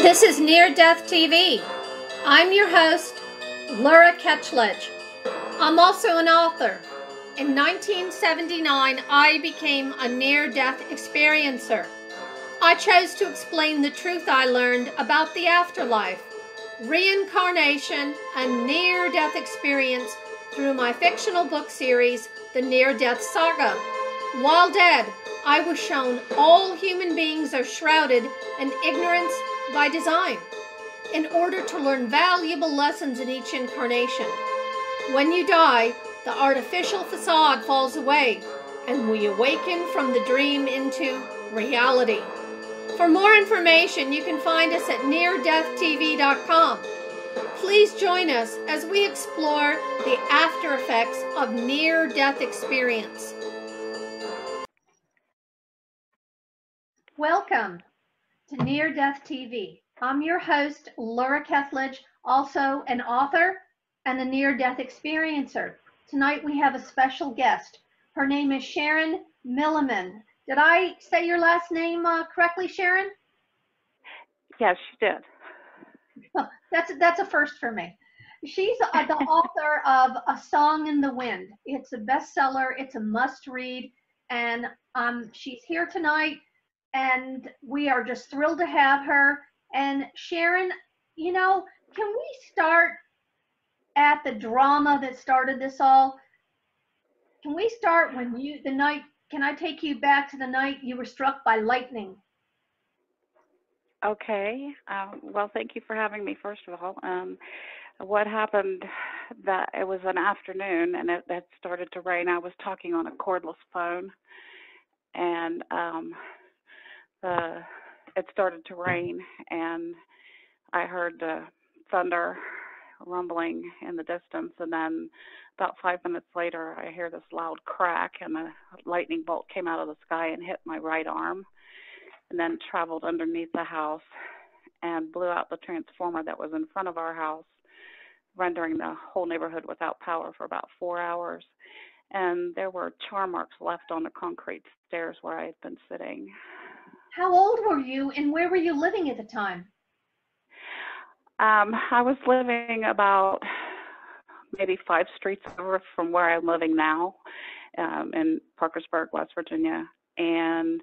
This is Near-DeathTV. I'm your host, Laura Ketchledge. I'm also an author. In 1979, I became a near-death experiencer. I chose to explain the truth I learned about the afterlife, reincarnation, and near-death experience through my fictional book series, The Near-Death Saga. While dead, I was shown all human beings are shrouded in ignorance by design, in order to learn valuable lessons in each incarnation. When you die, the artificial facade falls away, and we awaken from the dream into reality. For more information, you can find us at neardeathtv.com. Please join us as we explore the after effects of near-death experience. Welcome to Near-Death TV. I'm your host, Laura Ketchledge, also an author and a near-death experiencer. Tonight we have a special guest. Her name is Sharon Milliman. Did I say your last name correctly, Sharon? Yes, you did. That's a first for me. She's the author of A Song in the Wind. It's a bestseller. It's a must-read, and she's here tonight, and we are just thrilled to have her. And Sharon, you know, can we start at the drama that started this all? Can we start when can I take you back to the night you were struck by lightning? Okay. Well, thank you for having me, first of all. What happened, that it was an afternoon and it started to rain. I was talking on a cordless phone, and it started to rain, and I heard the thunder rumbling in the distance, and then about 5 minutes later I hear this loud crack, and a lightning bolt came out of the sky and hit my right arm, and then traveled underneath the house and blew out the transformer that was in front of our house, rendering the whole neighborhood without power for about 4 hours. And there were char marks left on the concrete stairs where I had been sitting. How old were you, and where were you living at the time? I was living about maybe 5 streets over from where I'm living now, in Parkersburg, West Virginia, and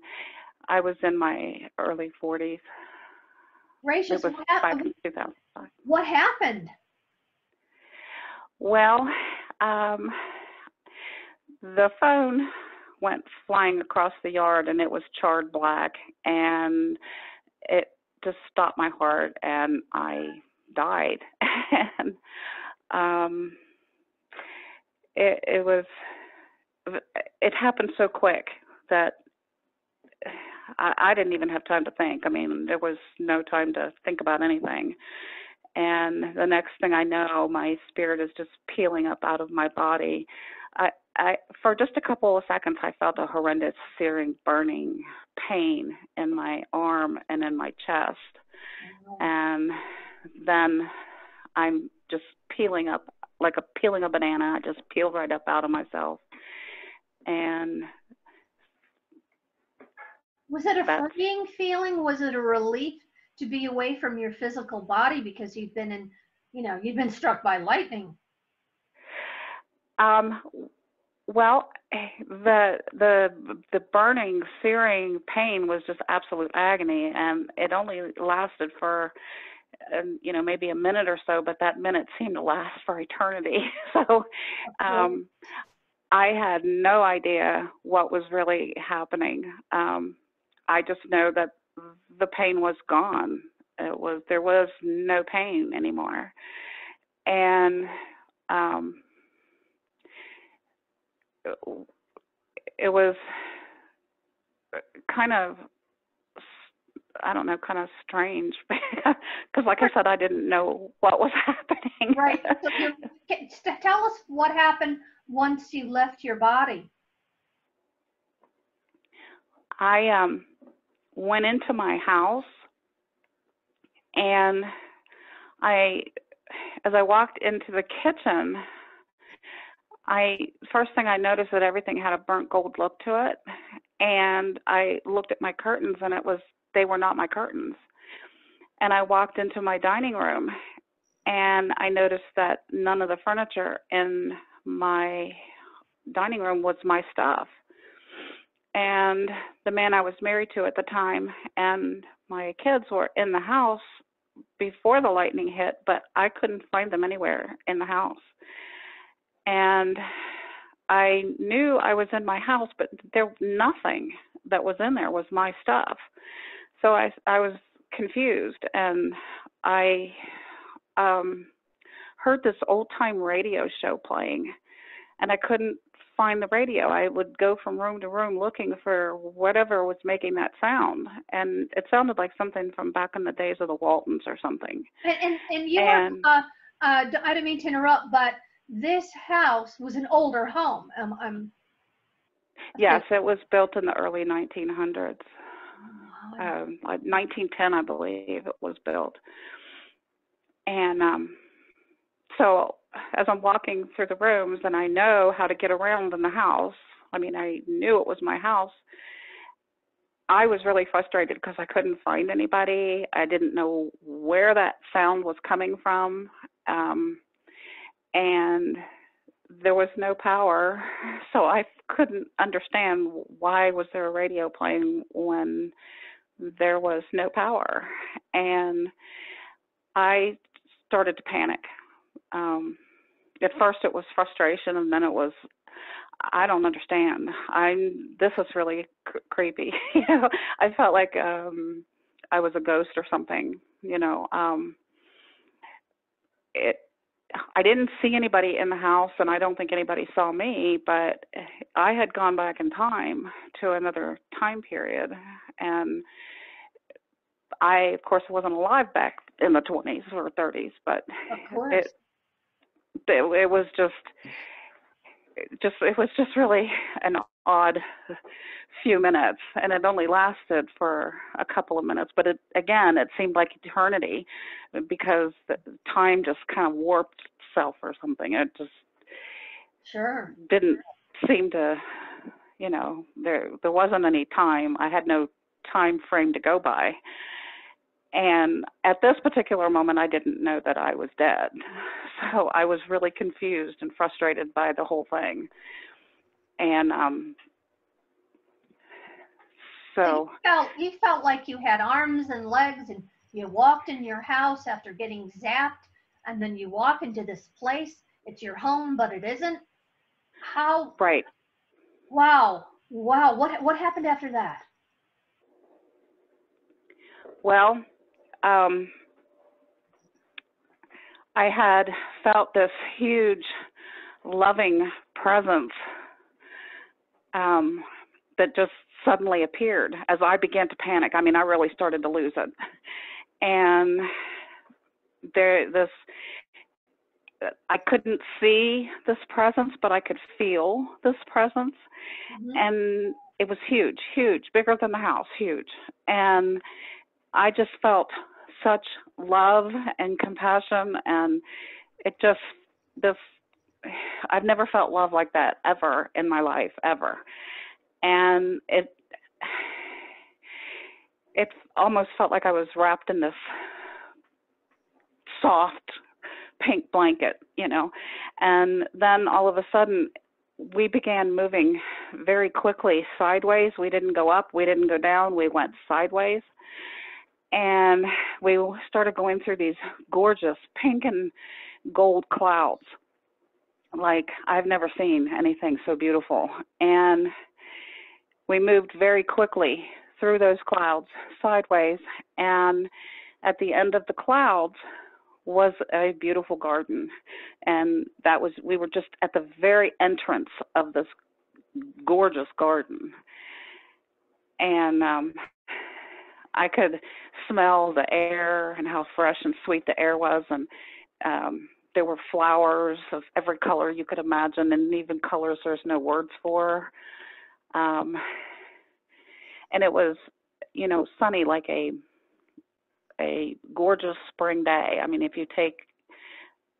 I was in my early 40s. Gracious, it was back in 2005. What happened? Well, the phone went flying across the yard, and it was charred black, and it just stopped my heart, and I died. And it happened so quick that I didn't even have time to think. I mean, there was no time to think about anything. And the next thing I know, my spirit is just peeling up out of my body. For just a couple of seconds, I felt a horrendous, searing, burning pain in my arm and in my chest. And then I'm just peeling up, like peeling a banana. I just peeled right up out of myself. And was it a freeing feeling? Was it a relief to be away from your physical body because you've been you've been struck by lightning? Well, the burning, searing pain was just absolute agony, and it only lasted for maybe a minute or so, but that minute seemed to last for eternity. So I had no idea what was really happening. I just know that the pain was gone. There was no pain anymore. And it was kind of, I don't know, kind of strange, because like I said, I didn't know what was happening. Right. So tell us what happened once you left your body. I went into my house, and as I walked into the kitchen, first thing I noticed that everything had a burnt gold look to it, and I looked at my curtains, and they were not my curtains. And I walked into my dining room, and I noticed that none of the furniture in my dining room was my stuff. And the man I was married to at the time and my kids were in the house before the lightning hit, but I couldn't find them anywhere in the house. And I knew I was in my house, but nothing that was in there was my stuff. So I was confused, and I heard this old-time radio show playing, and I couldn't find the radio. I would go from room to room looking for whatever was making that sound, and it sounded like something from back in the days of the Waltons or something. And you were, I don't mean to interrupt, but this house was an older home. Yes, it was built in the early 1900s. 1910, I believe it was built. And so as I'm walking through the rooms and I know how to get around in the house, I mean, I knew it was my house, I was really frustrated because I couldn't find anybody. I didn't know where that sound was coming from. And there was no power, so I couldn't understand why was there a radio playing when there was no power. And I started to panic. At first it was frustration, and then it was, I don't understand. This is really creepy. You know, I felt like I was a ghost or something. You know, I didn't see anybody in the house, and I don't think anybody saw me, but I had gone back in time to another time period, and I, of course, wasn't alive back in the 20s or 30s, but it was just really an odd few minutes, and it only lasted for a couple of minutes, but it seemed like eternity because the time just kind of warped itself or something. It just didn't seem to, you know, there wasn't any time. I had no time frame to go by. And at this particular moment, I didn't know that I was dead. So I was really confused and frustrated by the whole thing. And so you felt like you had arms and legs, and you walked in your house after getting zapped, and then you walk into this place. It's your home, but it isn't. How? Right. Wow. What happened after that? Well, I had felt this huge, loving presence that just suddenly appeared as I began to panic. I mean, I really started to lose it. And I couldn't see this presence, but I could feel this presence. Mm-hmm. And it was huge, bigger than the house, huge. And I just felt such love and compassion, and I've never felt love like that ever in my life, ever. And it almost felt like I was wrapped in this soft pink blanket, you know. And then all of a sudden, we began moving very quickly sideways. We didn't go up, we didn't go down, we went sideways. And we started going through these gorgeous pink and gold clouds. Like, I've never seen anything so beautiful. And we moved very quickly through those clouds sideways. And at the end of the clouds was a beautiful garden. And we were just at the very entrance of this gorgeous garden. And I could smell the air and how fresh and sweet the air was, and there were flowers of every color you could imagine, and even colors there's no words for. And it was, you know, sunny like a gorgeous spring day. I mean, if you take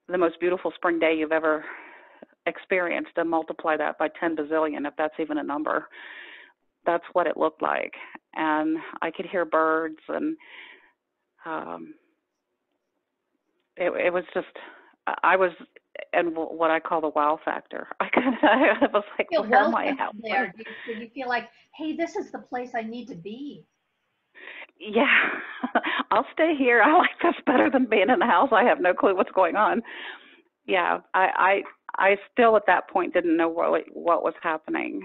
the most beautiful spring day you've ever experienced and multiply that by 10 bazillion, if that's even a number, that's what it looked like. And I could hear birds, and um, it was just, I was in what I call the wow factor. I was like, Feel where am I welcome at? there. Did you feel like, hey, this is the place I need to be? Yeah, I'll stay here. I like this better than being in the house. I have no clue what's going on. Yeah, I still at that point didn't know what was happening,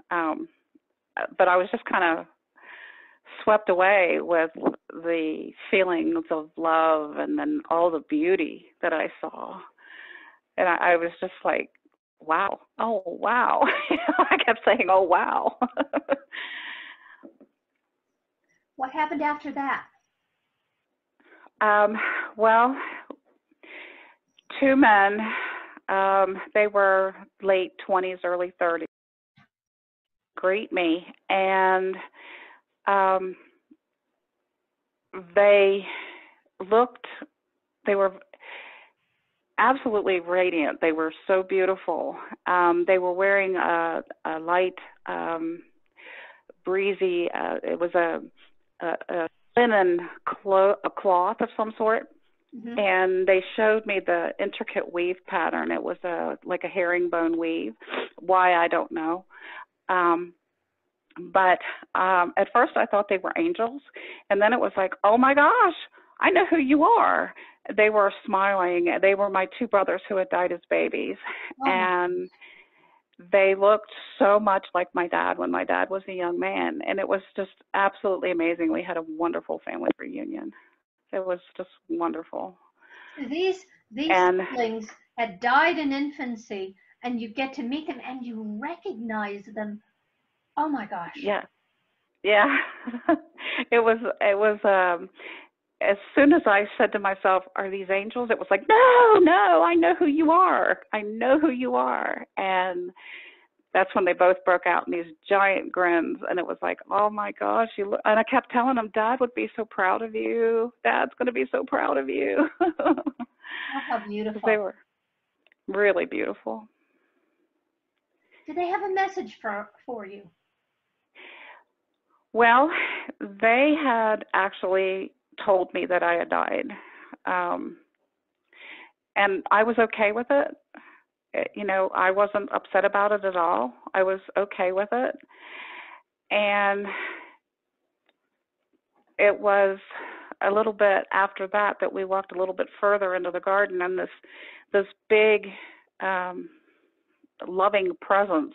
but I was just kind of swept away with the feelings of love and then all the beauty that I saw, and I was just like, wow, oh wow. I kept saying, oh wow. What happened after that? Well, two men, they were late 20s, early 30s, greet me, and they they were absolutely radiant. They were so beautiful. They were wearing a light, breezy, it was a linen a cloth of some sort. Mm-hmm. And they showed me the intricate weave pattern. It was like a herringbone weave. Why, I don't know. But at first I thought they were angels. And then it was like, oh my gosh, I know who you are. They were smiling. They were my two brothers who had died as babies. Oh. And they looked so much like my dad when my dad was a young man. And it was just absolutely amazing. We had a wonderful family reunion. It was just wonderful. These siblings had died in infancy, and you get to meet them and you recognize them. Oh my gosh. Yeah. Yeah. It was as soon as I said to myself, are these angels? It was like, no, I know who you are. I know who you are. And that's when they both broke out in these giant grins. And it was like, oh my gosh. And I kept telling them, Dad would be so proud of you. Dad's going to be so proud of you. Oh, how beautiful. They were really beautiful. Did they have a message for you? Well, they had actually told me that I had died. And I was okay with it. You know, I wasn't upset about it at all. I was okay with it. And it was a little bit after that that we walked a little bit further into the garden, and this big loving presence,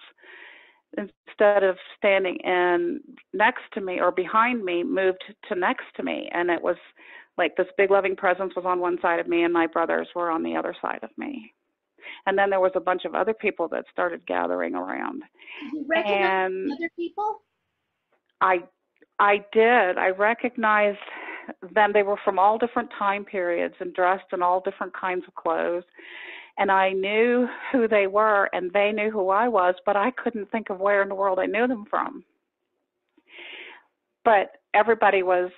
instead of standing in next to me or behind me, moved to next to me. And it was like this big loving presence was on one side of me and my brothers were on the other side of me. And then there was a bunch of other people that started gathering around. Did you recognize other people? I did. I recognized them. They were from all different time periods and dressed in all different kinds of clothes. And I knew who they were, and they knew who I was, but I couldn't think of where in the world I knew them from. But everyone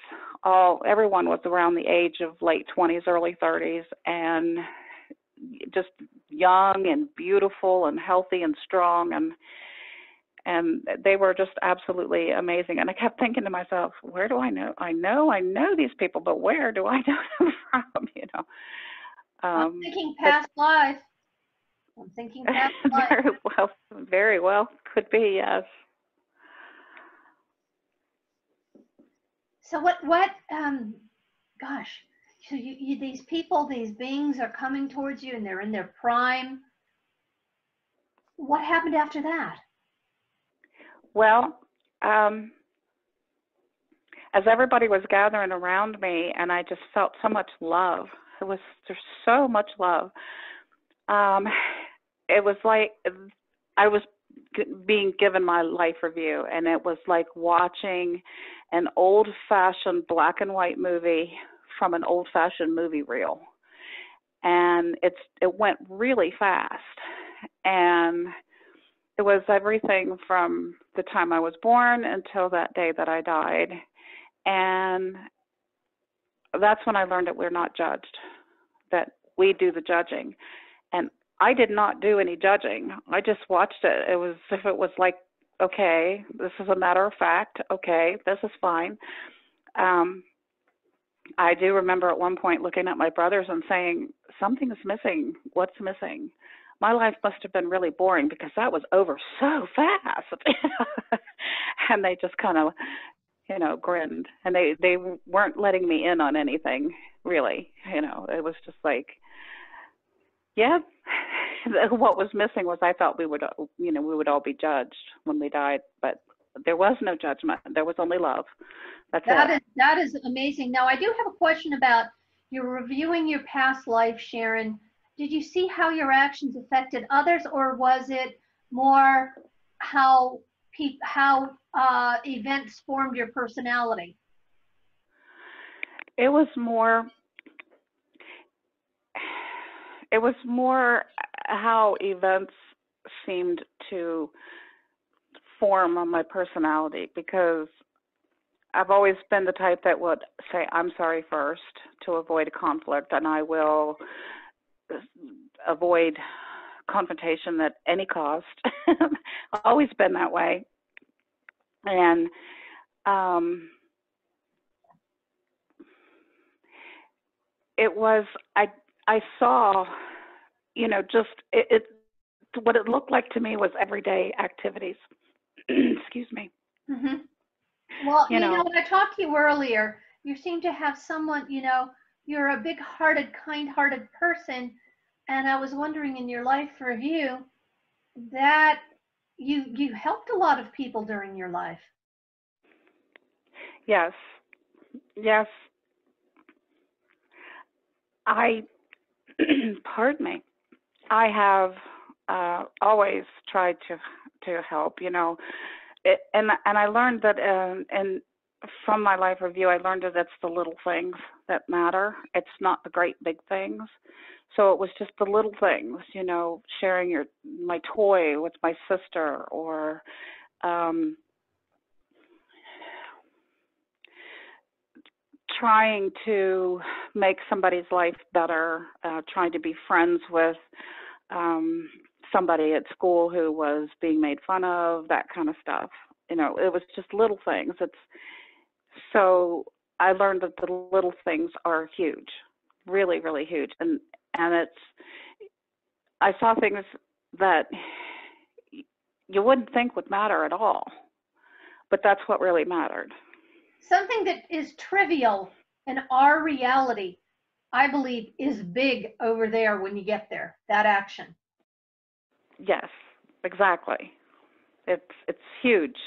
was around the age of late 20s, early 30s, and just young and beautiful and healthy and strong, and they were just absolutely amazing. And I kept thinking to myself, where do I know? I know these people, but where do I know them from? You know. I'm thinking past life. I'm thinking past life. Very well, could be, yes. So what gosh, so you these people, these beings are coming towards you and they're in their prime. What happened after that? Well, as everybody was gathering around me, and I just felt so much love. There's so much love. It was like I was being given my life review, and it was like watching an old-fashioned black and white movie from an old-fashioned movie reel. And it went really fast. And it was everything from the time I was born until that day that I died. And that's when I learned that we're not judged, that we do the judging. And I did not do any judging. I just watched it. It was as if it was like, okay, this is a matter of fact. Okay, this is fine. I do remember at one point looking at my brothers and saying, something is missing. What's missing? My life must have been really boring because that was over so fast. And they just kind of, grinned. And they weren't letting me in on anything, really. It was just like, yeah. What was missing was I thought we would all be judged when we died, but there was no judgment. There was only love. That is amazing. Now, I do have a question about you're reviewing your past life, Sharon. Did you see how your actions affected others, or was it more how events formed your personality? It was more how events seemed to form on my personality, because I've always been the type that would say, I'm sorry first to avoid a conflict, and I will avoid confrontation at any cost. I've always been that way. And it was, I saw, just what it looked like to me was everyday activities. Excuse me. Mm-hmm. Well, when I talked to you earlier, you seem to have someone, you're a big-hearted, kind-hearted person, and I was wondering in your life review that you helped a lot of people during your life. Yes. Pardon me. I have always tried to help, and I learned that, and from my life review, I learned that it's the little things that matter. It's not the great big things. So it was just the little things, sharing my toy with my sister, or trying to make somebody's life better, trying to be friends with somebody at school who was being made fun of, that kind of stuff. It was just little things. So I learned that the little things are huge, really, really huge. And I saw things that you wouldn't think would matter at all, but that's what really mattered. Something that is trivial in our reality, I believe, is big over there when you get there, that action. Yes, exactly. It's huge.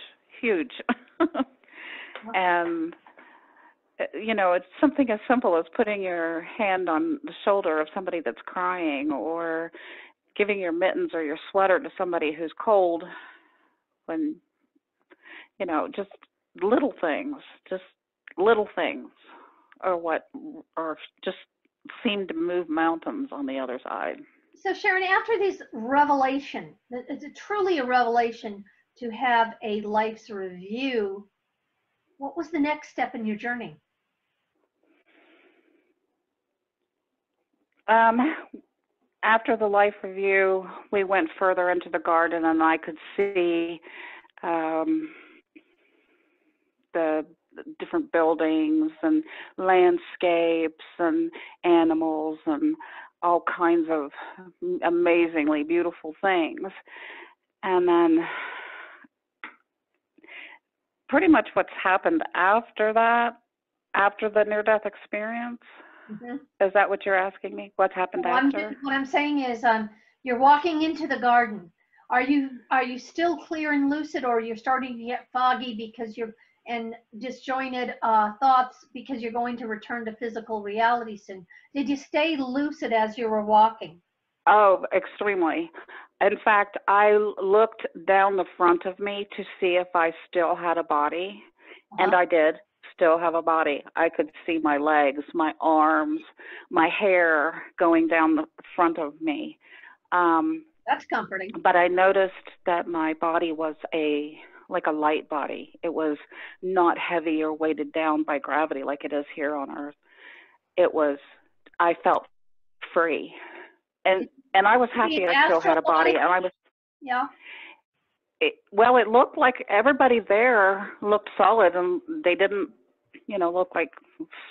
And it's something as simple as putting your hand on the shoulder of somebody that's crying, or giving your mittens or your sweater to somebody who's cold, when just little things or just seem to move mountains on the other side. So Sharon, after this revelation, it's truly a revelation to have a life's review, what was the next step in your journey? After the life review, we went further into the garden, and I could see the different buildings and landscapes and animals and all kinds of amazingly beautiful things. And then pretty much what's happened after that, after the near-death experience, is that what you're asking me? What's happened after? What I'm saying is, you're walking into the garden. Are you still clear and lucid, or you're starting to get foggy and disjointed thoughts because you're going to return to physical reality soon? Did you stay lucid as you were walking? Oh, extremely. In fact, I looked down the front of me to see if I still had a body, and I did still have a body. I could see my legs, my arms, my hair going down the front of me. That's comforting. But I noticed that my body was like a light body. It was not heavy or weighted down by gravity like it is here on Earth. I felt free. And I was happy I still had a body. And I was, yeah. It looked like everybody there looked solid, and they didn't look like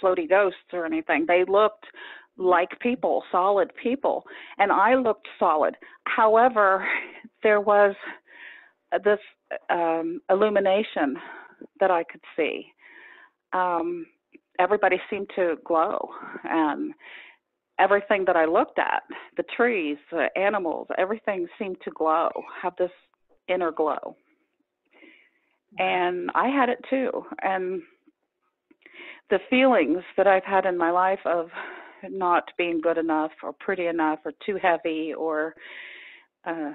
floaty ghosts or anything. They looked like people, solid people, and I looked solid. However, there was this illumination that I could see. Everybody seemed to glow, and everything that I looked at, the trees, the animals, everything seemed to glow, have this inner glow. And I had it too. And the feelings that I've had in my life of not being good enough or pretty enough or too heavy or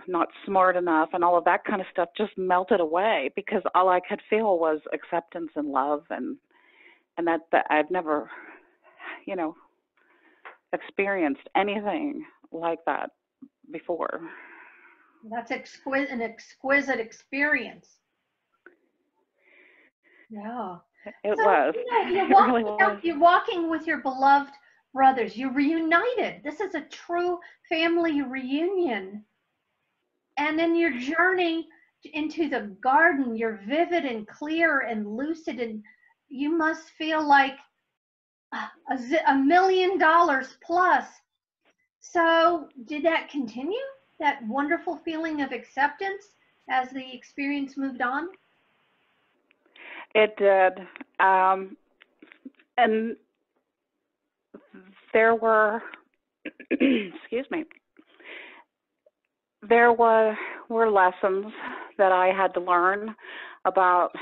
not smart enough and all of that kind of stuff just melted away, because all I could feel was acceptance and love, and that I've never, experienced anything like that before. That's an exquisite experience. Yeah. It was. You're walking with your beloved brothers. You're reunited. This is a true family reunion. And in your journey into the garden, you're vivid and clear and lucid, and you must feel like $1 million plus. So did that continue, that wonderful feeling of acceptance, as the experience moved on? It did. And there were, excuse me, there were lessons that I had to learn about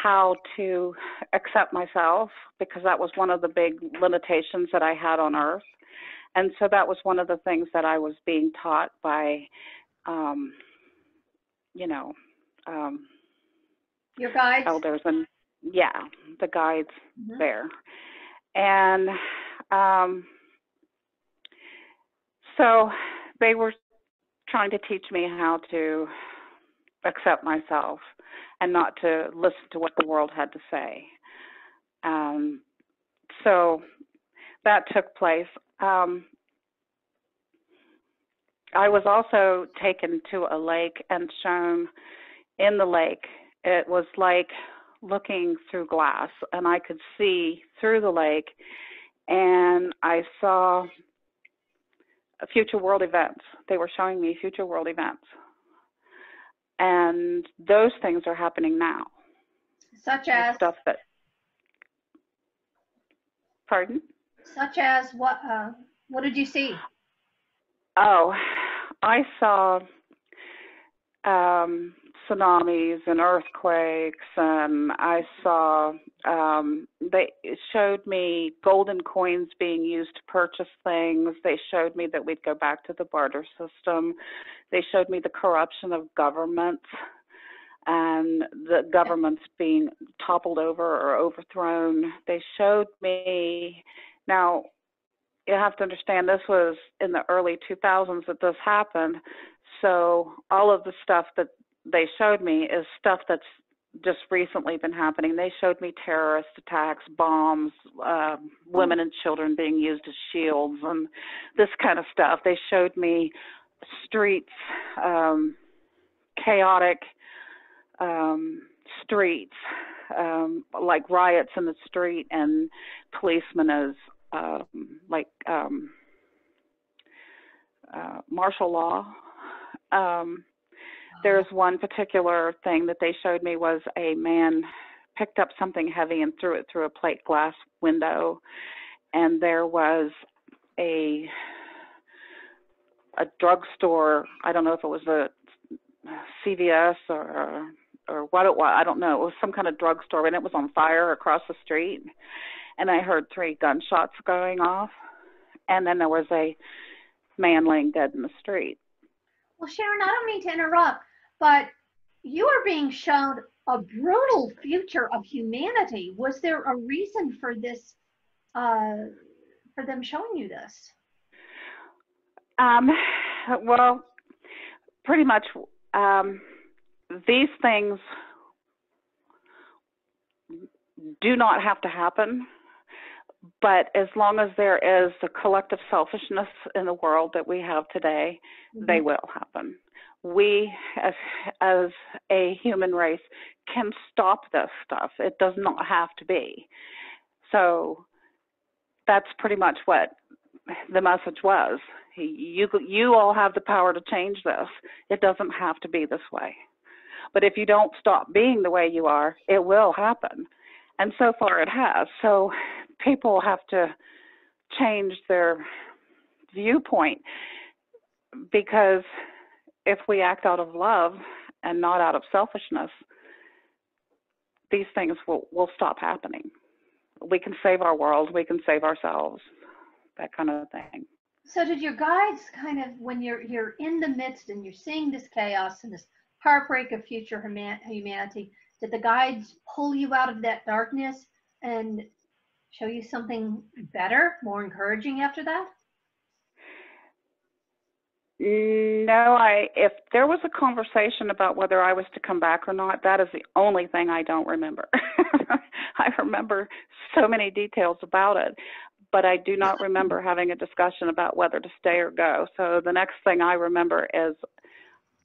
how to accept myself, because that was one of the big limitations that I had on earth. And so that was one of the things that I was being taught by, your guides? Elders, and the guides there. And so they were trying to teach me how to accept myself and not to listen to what the world had to say. So that took place. I was also taken to a lake and shown in the lake. It was like looking through glass, and I could see through the lake, and I saw future world events. They were showing me future world events. And those things are happening now. Such as? Stuff that, pardon? Such as what? What did you see? Oh, I saw tsunamis and earthquakes, and I saw, they showed me golden coins being used to purchase things. They showed me that we'd go back to the barter system. They showed me the corruption of governments and the governments being toppled over or overthrown. They showed me, now you have to understand, this was in the early 2000s that this happened. So all of the stuff that they showed me is stuff that's just recently been happening. They showed me terrorist attacks, bombs, women and children being used as shields, and this kind of stuff. They showed me streets, chaotic streets, like riots in the street, and policemen as martial law. There's one particular thing that they showed me was a man picked up something heavy and threw it through a plate glass window, and there was a drugstore. I don't know if it was a CVS or what it was. I don't know. It was some kind of drugstore, and it was on fire across the street. And I heard 3 gunshots going off, and then there was a man laying dead in the street. Well, Sharon, I don't mean to interrupt, but you are being shown a brutal future of humanity. Was there a reason for this, for them showing you this? Well, pretty much these things do not have to happen, but as long as there is the collective selfishness in the world that we have today, they will happen. we as a human race can stop this stuff. It does not have to be. So that's pretty much what the message was. You all have the power to change this. It doesn't have to be this way. But if you don't stop being the way you are, it will happen. And so far it has. So people have to change their viewpoint, because if we act out of love and not out of selfishness, these things will stop happening. We can save our world, we can save ourselves, that kind of thing. So did your guides kind of, when you're in the midst and you're seeing this chaos and this heartbreak of future humanity, did the guides pull you out of that darkness and show you something better, more encouraging after that? No, if there was a conversation about whether I was to come back or not, that is the only thing I don't remember. I remember so many details about it, but I do not remember having a discussion about whether to stay or go. So the next thing I remember is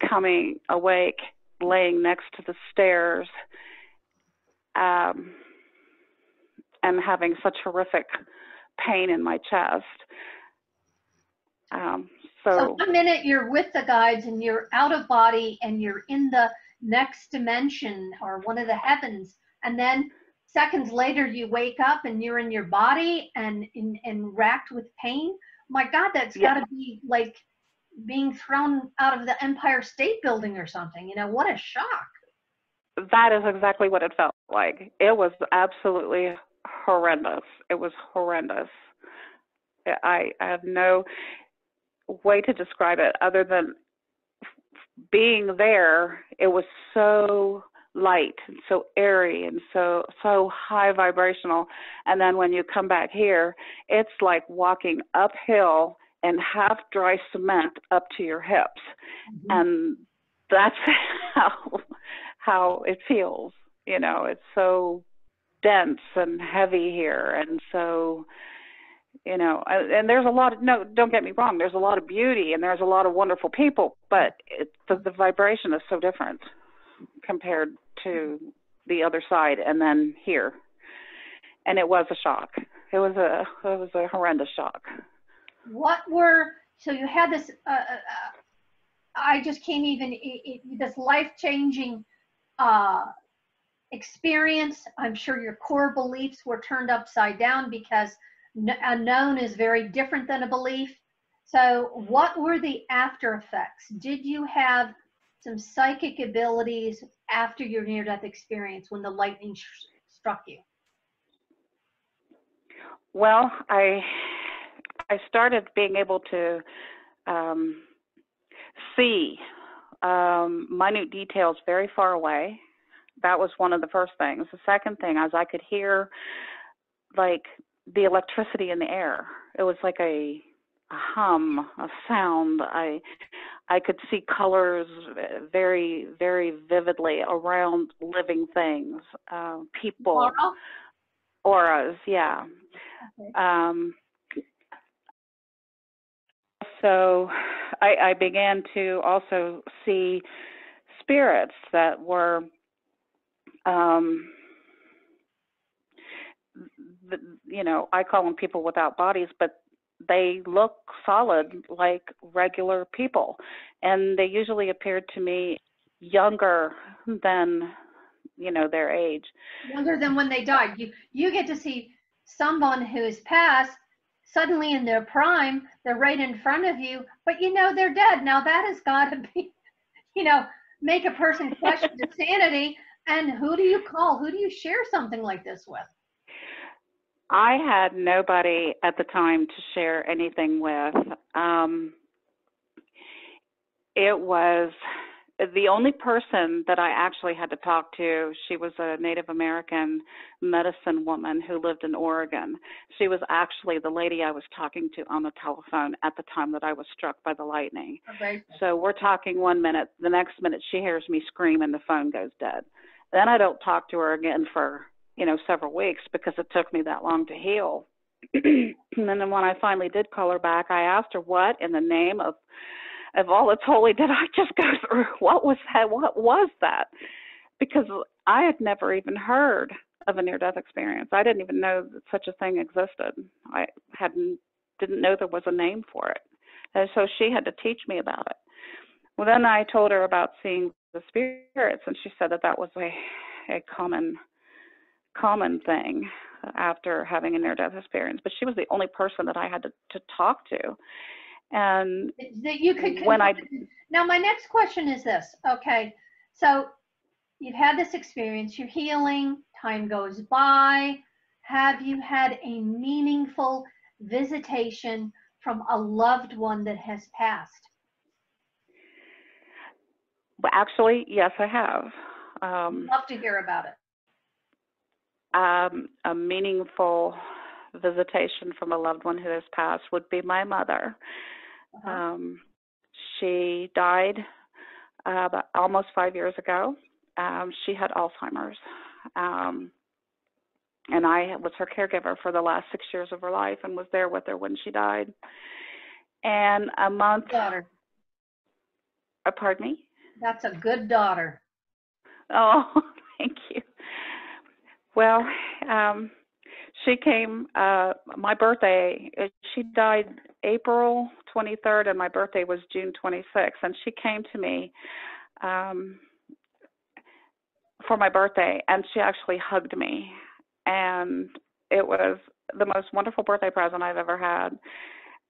coming awake, laying next to the stairs, and having such horrific pain in my chest. So 1 minute you're with the guides and you're out of body and you're in the next dimension or one of the heavens, and then seconds later you wake up and you're in your body and racked with pain. My God, that's got to be like being thrown out of the Empire State Building or something. You know, what a shock. That is exactly what it felt like. It was absolutely horrendous. It was horrendous. I have no way to describe it other than being there. It was so light and so airy and so high vibrational. And then when you come back here, it's like walking uphill and half dry cement up to your hips. Mm-hmm. And that's how it feels. You know, it's so dense and heavy here, and so, you know, and there's a lot of, no, don't get me wrong, there's a lot of beauty and there's a lot of wonderful people, but the vibration is so different compared to the other side and then here. And it was a shock. It was a horrendous shock. So you had this, I just can't even, this life-changing experience. I'm sure your core beliefs were turned upside down because a known is very different than a belief. So what were the after effects? Did you have some psychic abilities after your near-death experience when the lightning struck you? Well, I started being able to see minute details very far away. That was one of the first things. The second thing is I could hear like the electricity in the air. It was like a hum, a sound. I could see colors very, very vividly around living things, people, auras, yeah. Okay. So I began to also see spirits that were, you know, I call them people without bodies, but they look solid like regular people. And they usually appeared to me younger than, you know, their age. Younger than when they died. You get to see someone who is passed, suddenly in their prime, they're right in front of you, but you know they're dead. Now that has got to be, you know, make a person question their sanity. And who do you call? Who do you share something like this with? I had nobody at the time to share anything with. It was the only person that I actually had to talk to. She was a Native American medicine woman who lived in Oregon. She was actually the lady I was talking to on the telephone at the time that I was struck by the lightning. Okay. So we're talking 1 minute. The next minute she hears me scream and the phone goes dead. Then I don't talk to her again for, you know, several weeks because it took me that long to heal. And then when I finally did call her back, I asked her what in the name of of all that's holy, did I just go through? What was that? What was that? Because I had never even heard of a near-death experience. I didn't even know that such a thing existed. I didn't know there was a name for it. And so she had to teach me about it. Well, then I told her about seeing the spirits, and she said that that was a common thing after having a near-death experience. But she was the only person that I had to talk to. And that you could now my next question is this. Okay, so you've had this experience, you're healing, time goes by. Have you had a meaningful visitation from a loved one that has passed? Well, actually, yes, I have. Love to hear about it. A meaningful visitation from a loved one who has passed would be my mother. She died about almost 5 years ago. She had Alzheimer's, and I was her caregiver for the last 6 years of her life and was there with her when she died. And a month. Daughter. Pardon me? That's a good daughter. Oh, thank you. Well, she came, my birthday, she died April 23rd, and my birthday was June 26th, and she came to me for my birthday, and she actually hugged me, and it was the most wonderful birthday present I've ever had.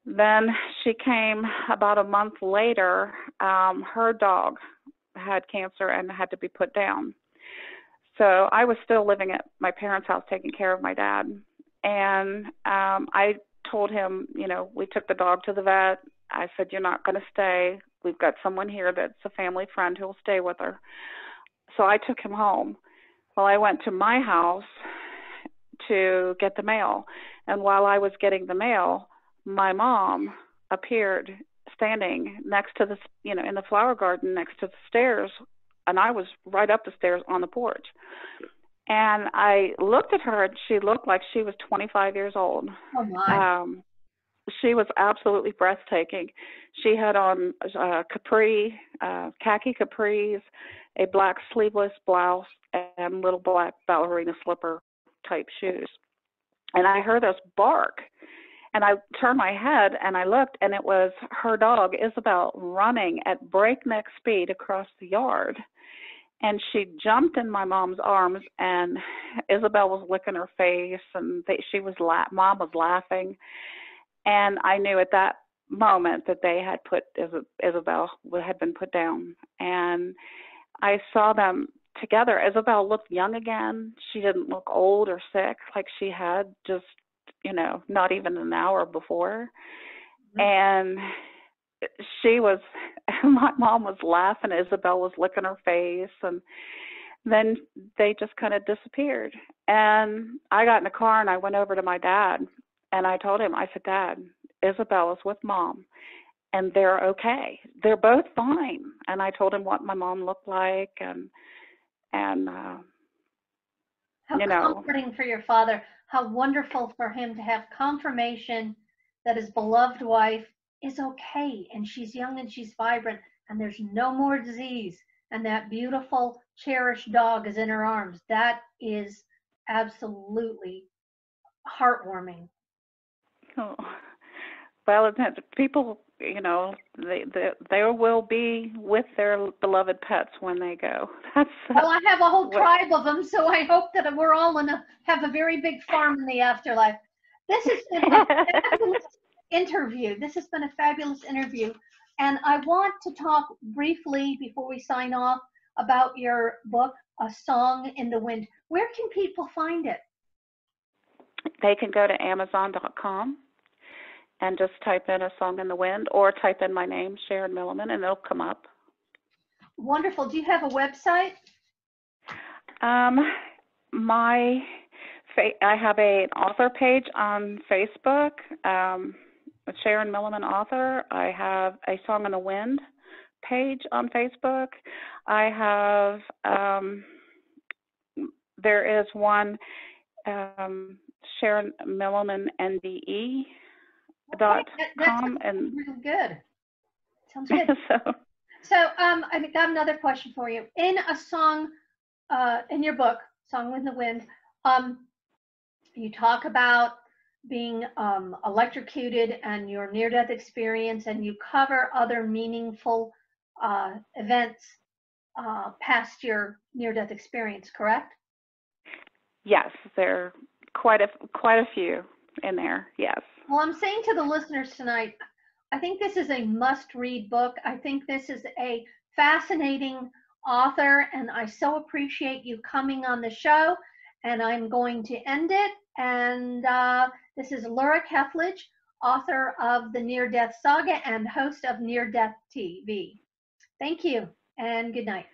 Then she came about a month later. Her dog had cancer and had to be put down. So I was still living at my parents' house taking care of my dad. And I told him, you know, we took the dog to the vet. I said, you're not going to stay. We've got someone here that's a family friend who will stay with her. So I took him home. Well, I went to my house to get the mail. And while I was getting the mail, my mom appeared standing next to the, you know, in the flower garden next to the stairs, and I was right up the stairs on the porch. And I looked at her, and she looked like she was 25 years old. Oh my! She was absolutely breathtaking. She had on khaki capris, a black sleeveless blouse, and little black ballerina slipper type shoes. And I heard this bark. And I turned my head and I looked, and it was her dog, Isabel, running at breakneck speed across the yard. And she jumped in my mom's arms, and Isabel was licking her face, and Mom was laughing. And I knew at that moment that they had put Isabel had been put down. And I saw them together. Isabel looked young again. She didn't look old or sick like she had just, you know, not even an hour before. And my mom was laughing, Isabel was licking her face, and then they just kind of disappeared. And I got in the car and I went over to my dad, and I told him, I said, Dad, Isabel is with Mom, and they're okay. They're both fine. And I told him what my mom looked like, and how you know, comforting for your father. How wonderful for him to have confirmation that his beloved wife is okay, and she's young and she's vibrant, and there's no more disease, and that beautiful, cherished dog is in her arms. That is absolutely heartwarming. oh. Well, people, you know, they will be with their beloved pets when they go. Well, I have a whole tribe of them, so I hope that we're all have a very big farm in the afterlife. This has been a fabulous interview. This has been a fabulous interview. And I want to talk briefly before we sign off about your book, A Song in the Wind. Where can people find it? They can go to Amazon.com and just type in A Song in the Wind, or type in my name, Sharon Milliman, and it'll come up. Wonderful. Do you have a website? I have an author page on Facebook, Sharon Milliman author. I have a Song in the Wind page on Facebook. I have, there is one, Sharon Milliman NDE.com, and really good. Sounds good. So I got another question for you. In a song, in your book, Song in the Wind, you talk about being electrocuted and your near-death experience, and you cover other meaningful events past your near-death experience, correct? Yes, there are quite a few in there, yes. Well, I'm saying to the listeners tonight, I think this is a must-read book. I think this is a fascinating author, and I so appreciate you coming on the show, and I'm going to end it. And this is Laura Kethledge, author of the Near-Death Saga and host of Near-DeathTV. Thank you, and good night.